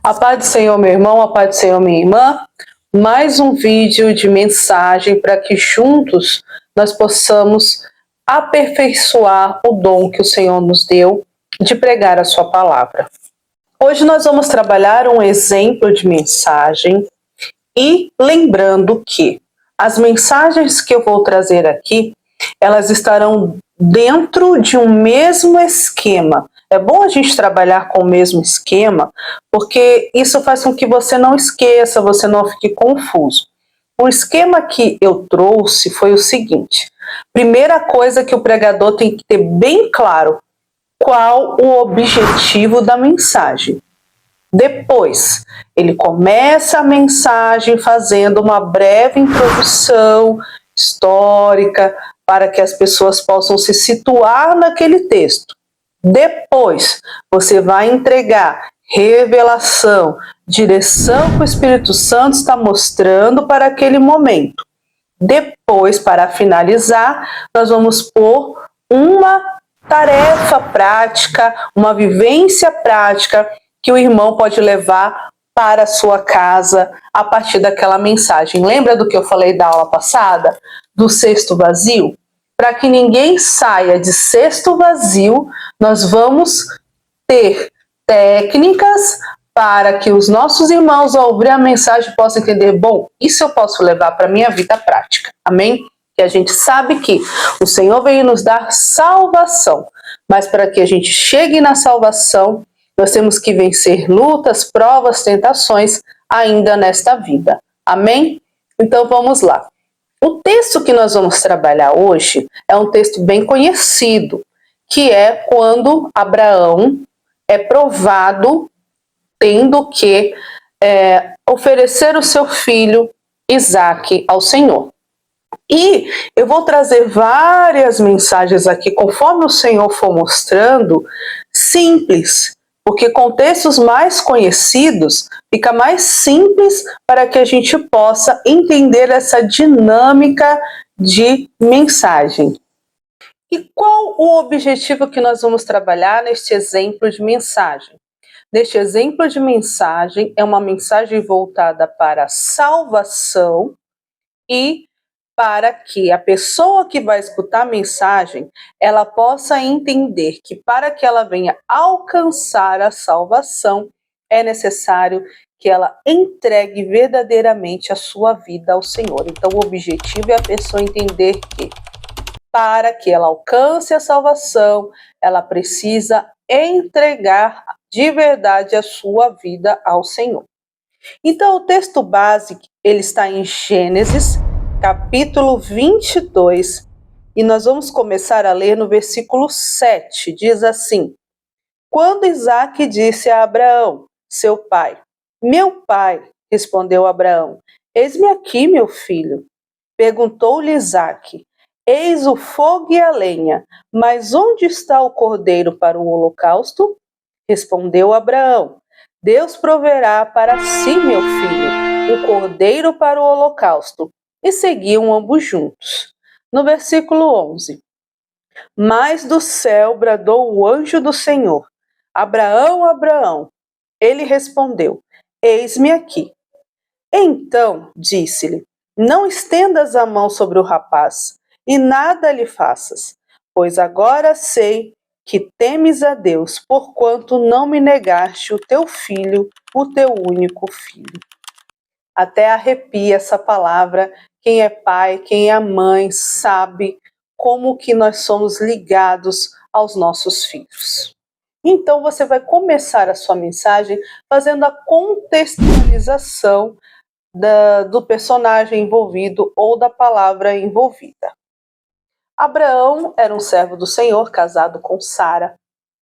A paz do Senhor, meu irmão, a paz do Senhor, minha irmã. Mais um vídeo de mensagem para que juntos nós possamos aperfeiçoar o dom que o Senhor nos deu de pregar a sua palavra. Hoje nós vamos trabalhar um exemplo de mensagem e lembrando que as mensagens que eu vou trazer aqui, elas estarão dentro de um mesmo esquema. É bom a gente trabalhar com o mesmo esquema, porque isso faz com que você não esqueça, você não fique confuso. O esquema que eu trouxe foi o seguinte: primeira coisa que o pregador tem que ter bem claro, qual o objetivo da mensagem. Depois, ele começa a mensagem fazendo uma breve introdução histórica para que as pessoas possam se situar naquele texto. Depois, você vai entregar revelação, direção que o Espírito Santo está mostrando para aquele momento. Depois, para finalizar, nós vamos pôr uma tarefa prática, uma vivência prática que o irmão pode levar para a sua casa a partir daquela mensagem. Lembra do que eu falei da aula passada? Do cesto vazio? Para que ninguém saia de cesto vazio, nós vamos ter técnicas para que os nossos irmãos, ao ouvir a mensagem, possam entender, bom, isso eu posso levar para a minha vida prática. Amém? Que a gente sabe que o Senhor veio nos dar salvação, mas para que a gente chegue na salvação, nós temos que vencer lutas, provas, tentações ainda nesta vida. Amém? Então vamos lá. O texto que nós vamos trabalhar hoje é um texto bem conhecido, que é quando Abraão é provado tendo que oferecer o seu filho Isaque ao Senhor. E eu vou trazer várias mensagens aqui, conforme o Senhor for mostrando, simples, porque com textos mais conhecidos fica mais simples para que a gente possa entender essa dinâmica de mensagem. E qual o objetivo que nós vamos trabalhar neste exemplo de mensagem? Neste exemplo de mensagem, é uma mensagem voltada para a salvação e para que a pessoa que vai escutar a mensagem, ela possa entender que para que ela venha alcançar a salvação, é necessário que ela entregue verdadeiramente a sua vida ao Senhor. Então o objetivo é a pessoa entender que para que ela alcance a salvação, ela precisa entregar de verdade a sua vida ao Senhor. Então o texto base, ele está em Gênesis, capítulo 22, e nós vamos começar a ler no versículo 7, diz assim: Quando Isaque disse a Abraão, seu pai, meu pai, respondeu Abraão, eis-me aqui, meu filho. Perguntou-lhe Isaque, eis o fogo e a lenha, mas onde está o cordeiro para o holocausto? Respondeu Abraão, Deus proverá para si, meu filho, o cordeiro para o holocausto. E seguiam ambos juntos. No versículo 11. Mas do céu bradou o anjo do Senhor. Abraão, Abraão. Ele respondeu, eis-me aqui. Então disse-lhe, não estendas a mão sobre o rapaz, e nada lhe faças, pois agora sei que temes a Deus, porquanto não me negaste o teu filho, o teu único filho. Até arrepia essa palavra. Quem é pai, quem é mãe, sabe como que nós somos ligados aos nossos filhos. Então você vai começar a sua mensagem fazendo a contextualização do personagem envolvido ou da palavra envolvida. Abraão era um servo do Senhor, casado com Sara,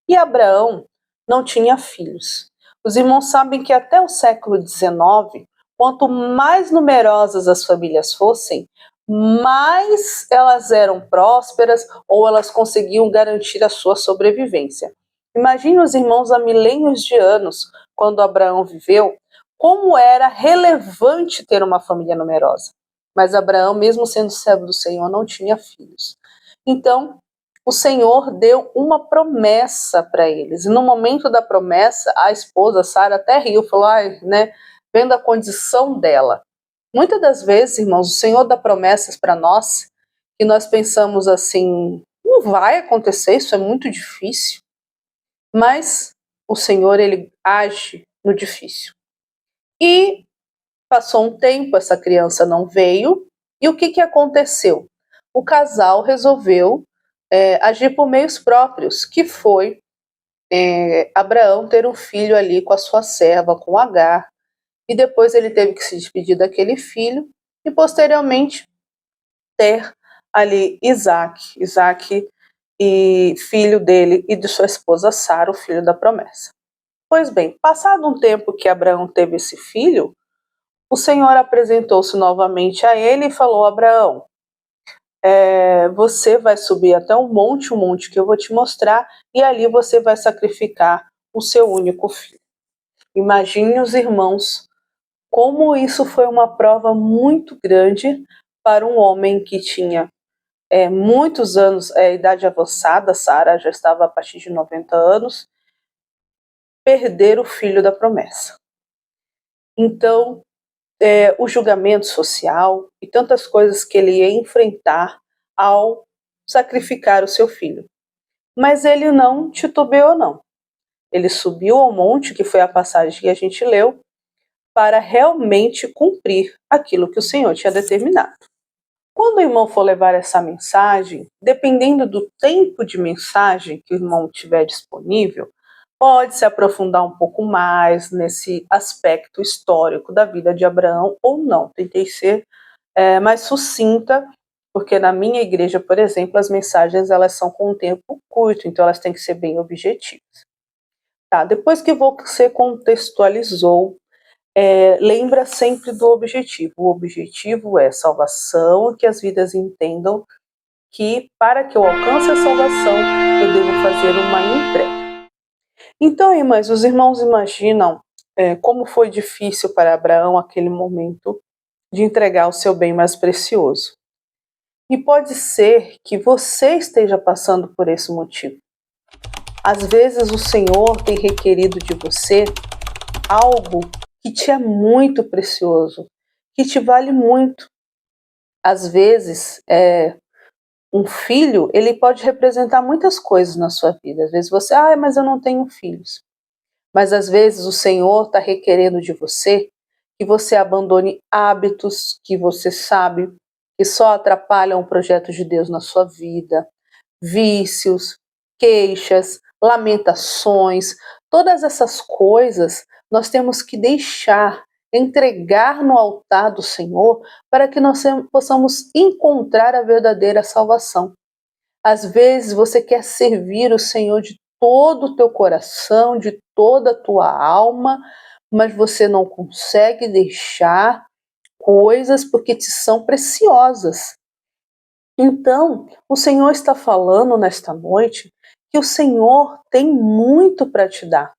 e Abraão não tinha filhos. Os irmãos sabem que até o século XIX, quanto mais numerosas as famílias fossem, mais elas eram prósperas ou elas conseguiam garantir a sua sobrevivência. Imagine os irmãos há milênios de anos, quando Abraão viveu, como era relevante ter uma família numerosa. Mas Abraão, mesmo sendo servo do Senhor, não tinha filhos. Então, o Senhor deu uma promessa para eles. E no momento da promessa, a esposa, Sara, até riu, falou, ai, né, vendo a condição dela. Muitas das vezes, irmãos, o Senhor dá promessas para nós e nós pensamos assim, não vai acontecer, isso é muito difícil. Mas o Senhor, ele age no difícil. E passou um tempo, essa criança não veio, e o que aconteceu? O casal resolveu agir por meios próprios, que foi Abraão ter um filho ali com a sua serva, com Agar, e depois ele teve que se despedir daquele filho, e posteriormente ter ali Isaac e filho dele e de sua esposa Sara, o filho da promessa. Pois bem, passado um tempo que Abraão teve esse filho, o Senhor apresentou-se novamente a ele e falou: Abraão, você vai subir até um monte que eu vou te mostrar, e ali você vai sacrificar o seu único filho. Imagine os irmãos, como isso foi uma prova muito grande para um homem que tinha muitos anos, idade avançada, Sara já estava a partir de 90 anos, perder o filho da promessa. Então, o julgamento social e tantas coisas que ele ia enfrentar ao sacrificar o seu filho. Mas ele não titubeou, não. Ele subiu ao monte, que foi a passagem que a gente leu, para realmente cumprir aquilo que o Senhor tinha determinado. Quando o irmão for levar essa mensagem, dependendo do tempo de mensagem que o irmão tiver disponível, pode se aprofundar um pouco mais nesse aspecto histórico da vida de Abraão ou não. Tentei ser mais sucinta, porque na minha igreja, por exemplo, as mensagens elas são com um tempo curto, então elas têm que ser bem objetivas. Tá, depois que você contextualizou, lembra sempre do objetivo. O objetivo é salvação, que as vidas entendam que para que eu alcance a salvação, eu devo fazer uma entrega. Então, irmãs, os irmãos imaginam como foi difícil para Abraão aquele momento de entregar o seu bem mais precioso. E pode ser que você esteja passando por esse motivo. Às vezes o Senhor tem requerido de você algo que te é muito precioso, que te vale muito. Às vezes, um filho, ele pode representar muitas coisas na sua vida. Às vezes você, mas eu não tenho filhos. Mas às vezes o Senhor está requerendo de você que você abandone hábitos que você sabe que só atrapalham o projeto de Deus na sua vida, vícios, queixas, lamentações, todas essas coisas nós temos que deixar, entregar no altar do Senhor para que nós possamos encontrar a verdadeira salvação. Às vezes você quer servir o Senhor de todo o teu coração, de toda a tua alma, mas você não consegue deixar coisas porque te são preciosas. Então, o Senhor está falando nesta noite que o Senhor tem muito para te dar.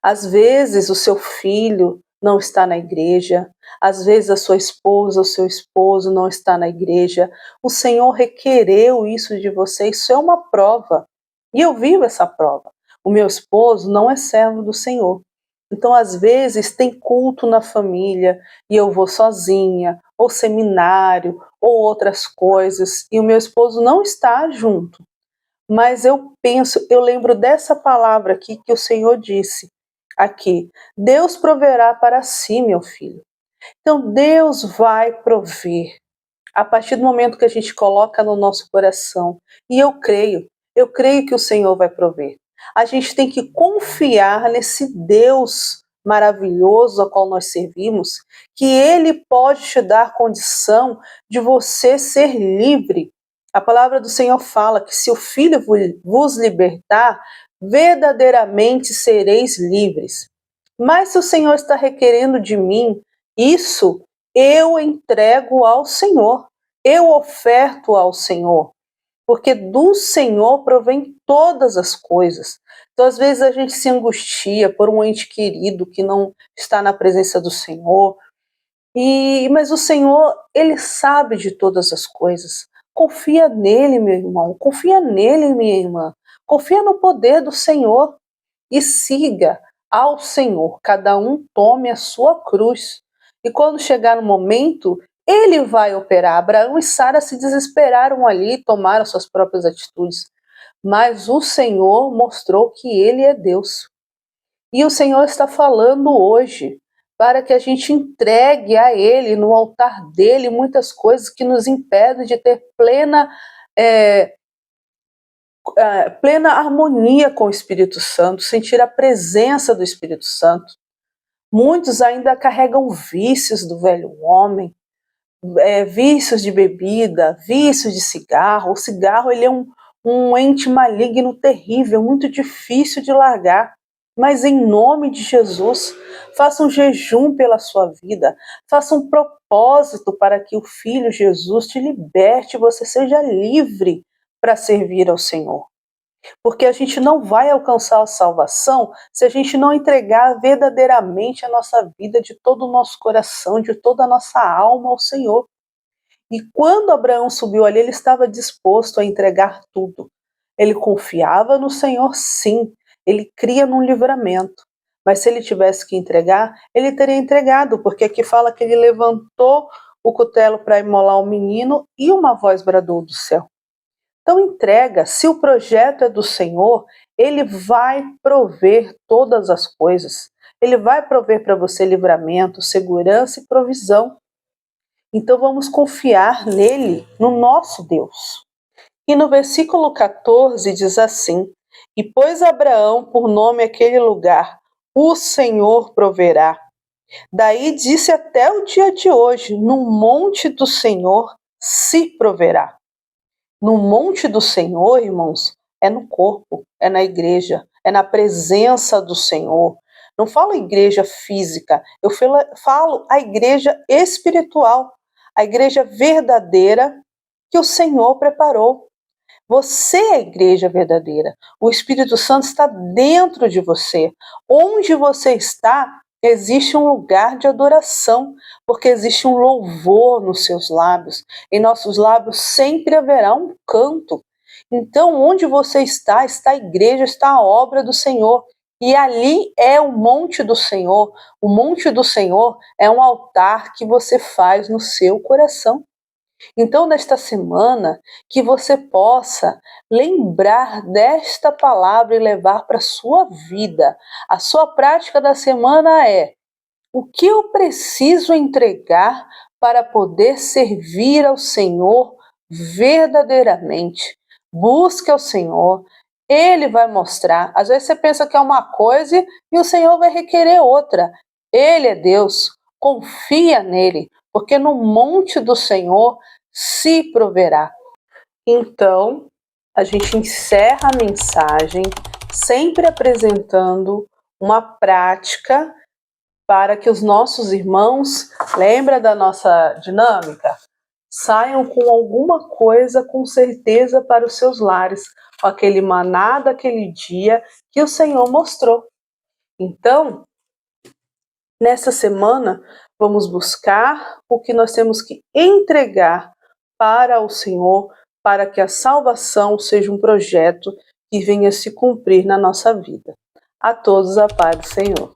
Às vezes o seu filho não está na igreja, às vezes a sua esposa, o seu esposo não está na igreja. O Senhor requereu isso de você, isso é uma prova. E eu vivo essa prova. O meu esposo não é servo do Senhor. Então, às vezes, tem culto na família e eu vou sozinha, ou seminário, ou outras coisas, e o meu esposo não está junto. Mas eu lembro dessa palavra aqui que o Senhor disse aqui: Deus proverá para si, meu filho. Então, Deus vai prover a partir do momento que a gente coloca no nosso coração. E eu creio que o Senhor vai prover. A gente tem que confiar nesse Deus maravilhoso a qual nós servimos, que Ele pode te dar condição de você ser livre. A palavra do Senhor fala que se o Filho vos libertar, verdadeiramente sereis livres. Mas se o Senhor está requerendo de mim isso, eu entrego ao Senhor, eu oferto ao Senhor, porque do Senhor provém todas as coisas. Então, às vezes, a gente se angustia por um ente querido que não está na presença do Senhor, mas o Senhor, Ele sabe de todas as coisas. confia nele, meu irmão, confia nele, minha irmã, confia no poder do Senhor e siga ao Senhor. Cada um tome a sua cruz. E quando chegar no momento, ele vai operar. Abraão e Sara se desesperaram ali e tomaram suas próprias atitudes. Mas o Senhor mostrou que ele é Deus. E o Senhor está falando hoje para que a gente entregue a Ele, no altar dele, muitas coisas que nos impedem de ter plena harmonia com o Espírito Santo, sentir a presença do Espírito Santo. Muitos ainda carregam vícios do velho homem, vícios de bebida, vícios de cigarro. O cigarro ele é um ente maligno terrível, muito difícil de largar. Mas em nome de Jesus, faça um jejum pela sua vida, faça um propósito para que o Filho Jesus te liberte e você seja livre para servir ao Senhor. Porque a gente não vai alcançar a salvação se a gente não entregar verdadeiramente a nossa vida de todo o nosso coração, de toda a nossa alma ao Senhor. E quando Abraão subiu ali, ele estava disposto a entregar tudo. Ele confiava no Senhor, sim. Ele cria num livramento. Mas se ele tivesse que entregar, ele teria entregado, porque aqui fala que ele levantou o cutelo para imolar o menino e uma voz bradou do céu. Então entrega, se o projeto é do Senhor, Ele vai prover todas as coisas. Ele vai prover para você livramento, segurança e provisão. Então vamos confiar nele, no nosso Deus. E no versículo 14 diz assim: E pôs Abraão por nome aquele lugar, o Senhor proverá. Daí disse até o dia de hoje, no monte do Senhor se proverá. No monte do Senhor, irmãos, é no corpo, é na igreja, é na presença do Senhor. Não falo igreja física, eu falo a igreja espiritual, a igreja verdadeira que o Senhor preparou. Você é a igreja verdadeira. O Espírito Santo está dentro de você. Onde você está, existe um lugar de adoração, porque existe um louvor nos seus lábios. Em nossos lábios sempre haverá um canto. Então, onde você está a igreja, está a obra do Senhor. E ali é o monte do Senhor. O monte do Senhor é um altar que você faz no seu coração. Então, nesta semana, que você possa lembrar desta palavra e levar para a sua vida. A sua prática da semana é: o que eu preciso entregar para poder servir ao Senhor verdadeiramente? Busque ao Senhor, Ele vai mostrar. Às vezes você pensa que é uma coisa e o Senhor vai requerer outra. Ele é Deus, confia nele, porque no monte do Senhor se proverá. Então, a gente encerra a mensagem sempre apresentando uma prática para que os nossos irmãos, lembra da nossa dinâmica? Saiam com alguma coisa com certeza para os seus lares, com aquele maná daquele dia que o Senhor mostrou. Então, nessa semana, vamos buscar o que nós temos que entregar para o Senhor, para que a salvação seja um projeto que venha se cumprir na nossa vida. A todos a paz do Senhor.